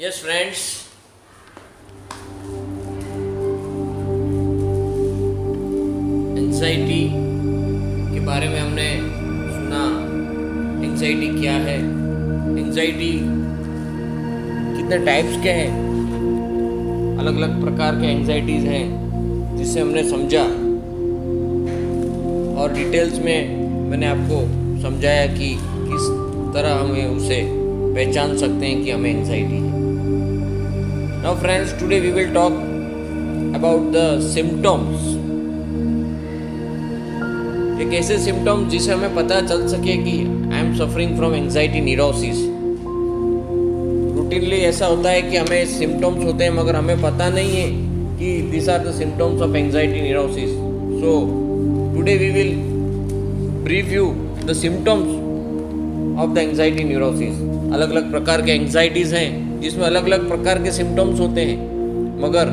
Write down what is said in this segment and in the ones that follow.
Yes friends, anxiety के बारे में हमने सुना। एंजाइटी क्या है, एंजाइटी कितने टाइप्स के हैं, अलग अलग प्रकार के एंजाइटीज़ हैं जिससे हमने समझा और डिटेल्स में मैंने आपको समझाया कि किस तरह हमें उसे पहचान सकते हैं कि हमें एंजाइटी है। Now friends, today we will talk about the symptoms. एक ऐसे सिम्टम्स जिसे हमें पता चल सके कि I am suffering from anxiety neurosis. Routinely ऐसा होता है कि हमें सिम्टम्स होते हैं मगर हमें पता नहीं है कि this are the symptoms of anxiety neurosis. So today we will brief you the symptoms of the anxiety neurosis. अलग अलग प्रकार के एंजाइटीज़ हैं जिसमें अलग अलग प्रकार के सिम्टम्स होते हैं, मगर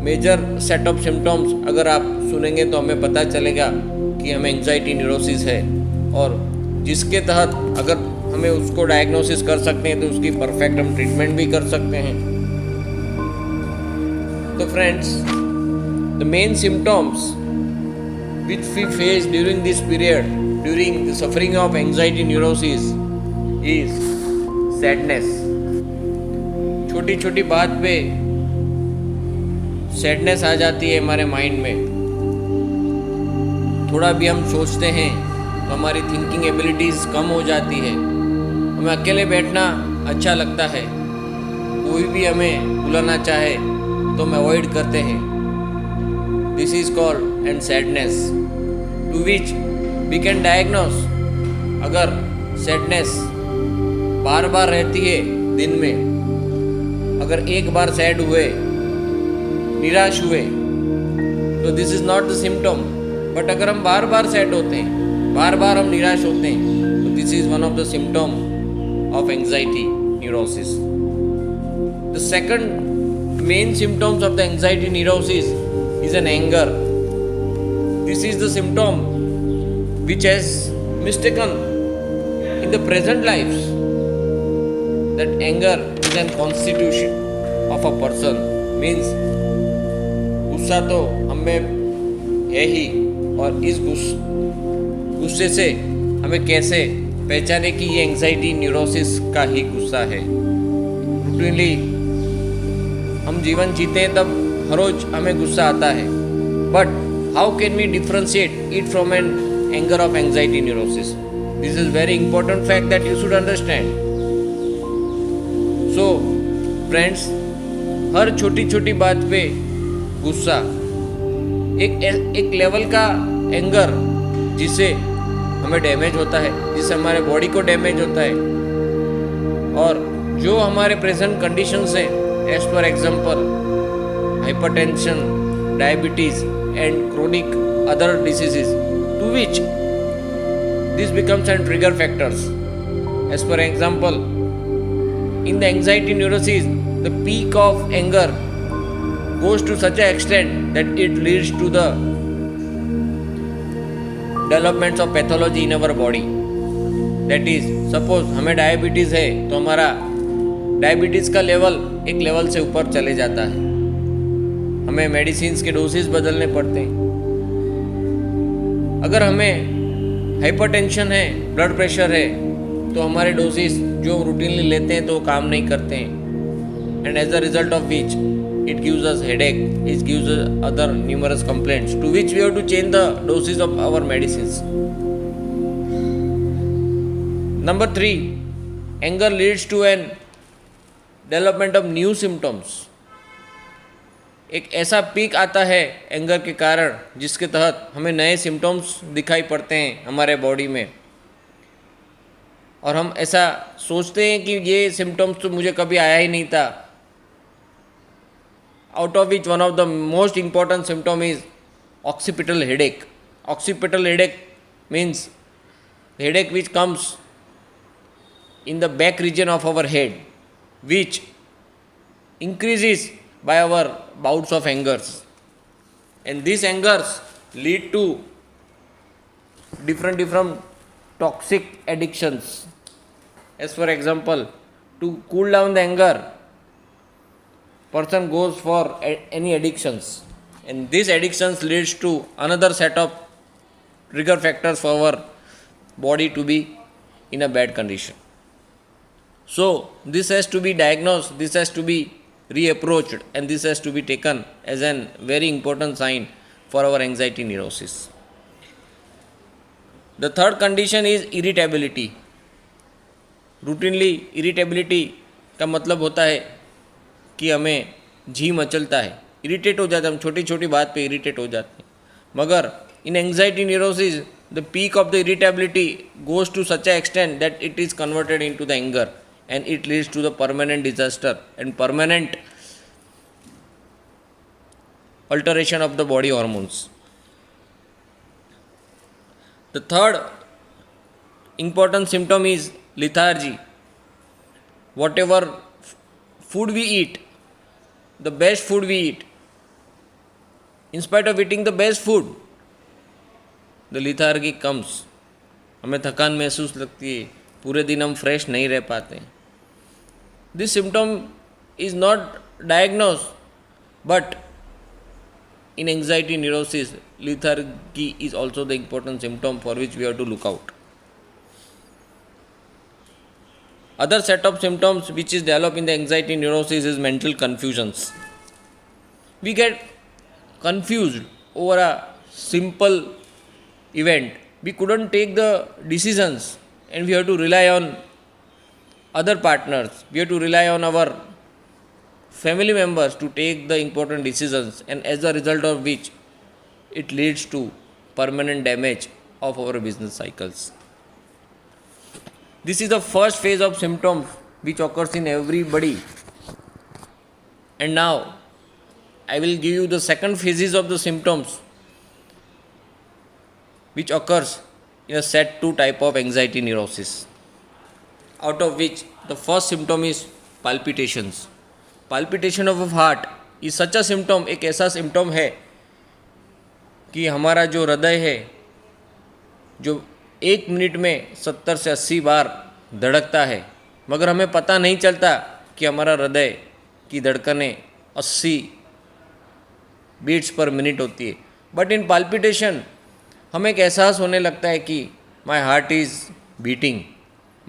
मेजर सेट ऑफ सिम्टम्स अगर आप सुनेंगे तो हमें पता चलेगा कि हमें एंजाइटी न्यूरोसिस है, और जिसके तहत अगर हमें उसको डायग्नोसिस कर सकते हैं तो उसकी परफेक्ट हम ट्रीटमेंट भी कर सकते हैं। तो friends, the main symptoms which we face during this period, during the suffering of anxiety neurosis, is sadness. छोटी छोटी बात पे सैडनेस आ जाती है हमारे माइंड में। थोड़ा भी हम सोचते हैं तो हमारी थिंकिंग एबिलिटीज़ कम हो जाती है। हमें अकेले बैठना अच्छा लगता है, कोई भी हमें बुलाना चाहे तो हम अवॉइड करते हैं। This is called and sadness, to which we can diagnose. अगर सैडनेस बार बार रहती है दिन में, अगर एक बार सैड हुए, निराश हुए, तो this is not the symptom. But अगर हम बार बार सैड होते हैं, बार बार हम निराश होते हैं, तो this is one of the symptom of anxiety neurosis. The second main symptoms of the anxiety neurosis is an anger. This is the symptom which has mistaken in the present lives that anger is an constitution of a person. Means गुस्सा तो हमें है ही, और इस गुस्से से हमें कैसे पहचाने कि ये एंजाइटी न्यूरोसिस का ही गुस्सा है। रूटीनली हम जीवन जीते हैं तब हर रोज हमें गुस्सा आता है, but how can we differentiate it from an anger of anxiety neurosis? This is very important fact that you should understand. So friends, हर छोटी छोटी बात पे गुस्सा एक लेवल का एंगर जिससे हमें डैमेज होता है, जिससे हमारे बॉडी को डैमेज होता है, और जो हमारे प्रेजेंट कंडीशंस हैं, as per example hypertension, diabetes and chronic other diseases, to which this becomes a trigger factors. As per example, in the anxiety neurosis, the peak of anger goes to such an extent that it leads to the developments of pathology in our body. That is, suppose हमें diabetes है तो हमारा diabetes का level एक level से ऊपर चले जाता है, हमें मेडिसिन्स के डोसेज बदलने पड़ते हैं। अगर हमें हाइपरटेंशन है, ब्लड प्रेशर है, तो हमारे डोसेज जो रूटीनली लेते हैं तो वो काम नहीं करते हैं, and as a result of which it gives us headache, it gives us other numerous complaints, to which we have to change the dosage of our medicines. Number 3, anger leads to an development of new symptoms. एक ऐसा peak आता है anger के कारण जिसके तहत हमें नए सिम्टम्स दिखाई पड़ते हैं हमारे बॉडी में, और हम ऐसा सोचते हैं कि ये सिम्टम्स तो मुझे कभी आया ही नहीं था। Out of which one of the most important symptom is occipital headache. Occipital headache means headache which comes in the back region of our head, which increases by our bouts of angers, and these angers lead to different toxic addictions. As for example, to cool down the anger, person goes for any addictions, and these addictions leads to another set of trigger factors for our body to be in a bad condition. So this has to be diagnosed, this has to be reapproached, and this has to be taken as a very important sign for our anxiety neurosis. The third condition is irritability. Routinely irritability का मतलब होता है कि हमें जी मचलता है, irritate हो जाते हैं, हम छोटी छोटी बात पे इरिटेट हो जाते हैं. मगर in anxiety neurosis the peak of the irritability goes to such a extent that it is converted into the anger and it leads to the permanent disaster and permanent alteration of the body hormones. The third important symptom is lethargy. Whatever food we eat, the best food we eat, in spite of eating the best food, the lethargy comes. हमें थकान महसूस लगती है, पूरे दिन हम fresh नहीं रह पाते. This symptom is not diagnosed, but in anxiety neurosis, lethargy is also the important symptom for which we have to look out. Other set of symptoms which is developed in the anxiety neurosis is mental confusions. We get confused over a simple event. We couldn't take the decisions and we have to rely on other partners, we have to rely on our family members to take the important decisions, and as a result of which it leads to permanent damage of our business cycles. This is the first phase of symptoms which occurs in everybody, and now I will give you the second phases of the symptoms which occurs in a set 2 type of anxiety neurosis, out of which the first symptom is palpitations. Palpitation of heart is such a symptom, एक ऐसा symptom है कि हमारा जो हृदय है, जो 1 minute में 70 से 80 बार धड़कता है, मगर हमें पता नहीं चलता कि हमारा हृदय की धड़कनें 80 बीट्स पर मिनट होती है. बट इन पाल्पिटेशन हमें एक एहसास होने लगता है कि my heart is beating,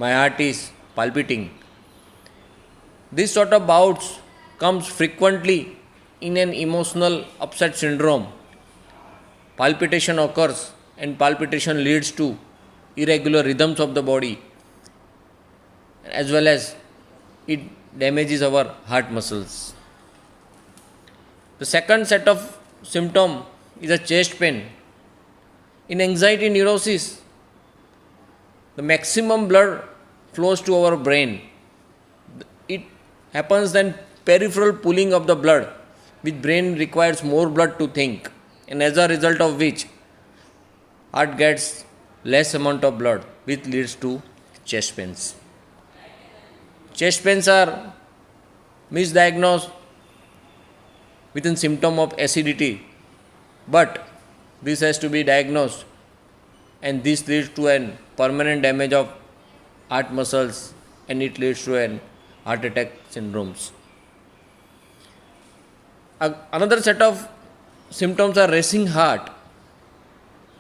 my heart is palpitating. This sort of bouts comes frequently in an emotional upset syndrome. Palpitation occurs and palpitation leads to irregular rhythms of the body, as well as it damages our heart muscles. The second set of symptom is a chest pain. In anxiety neurosis, the maximum blood flows to our brain. It happens then peripheral pooling of the blood, which brain requires more blood to think, and as a result of which heart gets less amount of blood, which leads to chest pains. Chest pains are misdiagnosed with a symptom of acidity, but this has to be diagnosed, and this leads to an permanent damage of heart muscles, and it leads to an heart attack syndromes. Another set of symptoms are racing heart.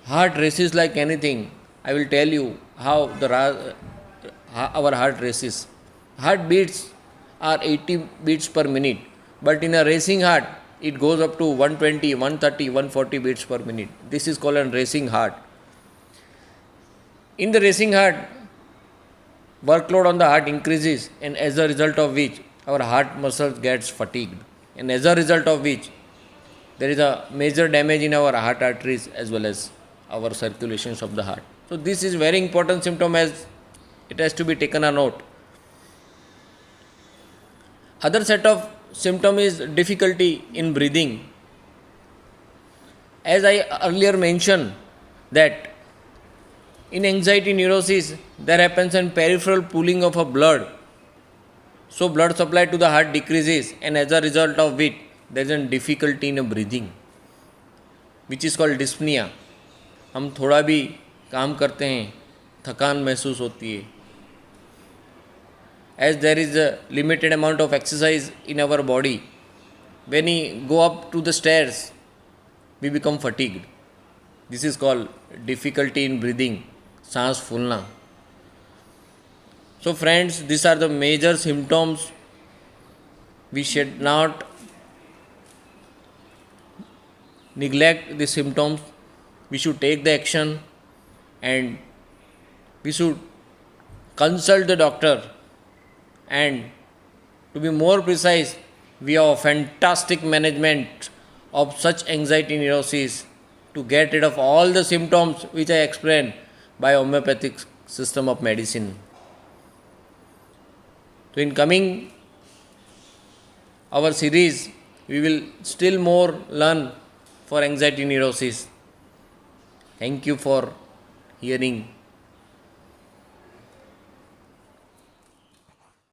Heart races like anything. I will tell you how our heart races. Heart beats are 80 beats per minute, but in a racing heart it goes up to 120, 130, 140 beats per minute. This is called a racing heart. In the racing heart, workload on the heart increases, and as a result of which our heart muscles gets fatigued, and as a result of which there is a major damage in our heart arteries as well as our circulations of the heart. So this is very important symptom, as it has to be taken a note. Other set of symptom is difficulty in breathing. As I earlier mentioned that in anxiety neurosis there happens a peripheral pooling of a blood. So blood supply to the heart decreases, and as a result of which there is a difficulty in breathing, which is called dyspnea. हम थोड़ा भी काम करते हैं थकान महसूस होती है, as there is a limited amount of exercise in our body. When we go up to the stairs, we become fatigued. This is called difficulty in breathing, सांस फूलना. So friends, these are the major symptoms. We should not neglect the symptoms. We should take the action and we should consult the doctor. And to be more precise, we have fantastic management of such anxiety neurosis to get rid of all the symptoms which I explained by homeopathic system of medicine. So in coming our series, we will still more learn for anxiety neurosis. Thank you for hearing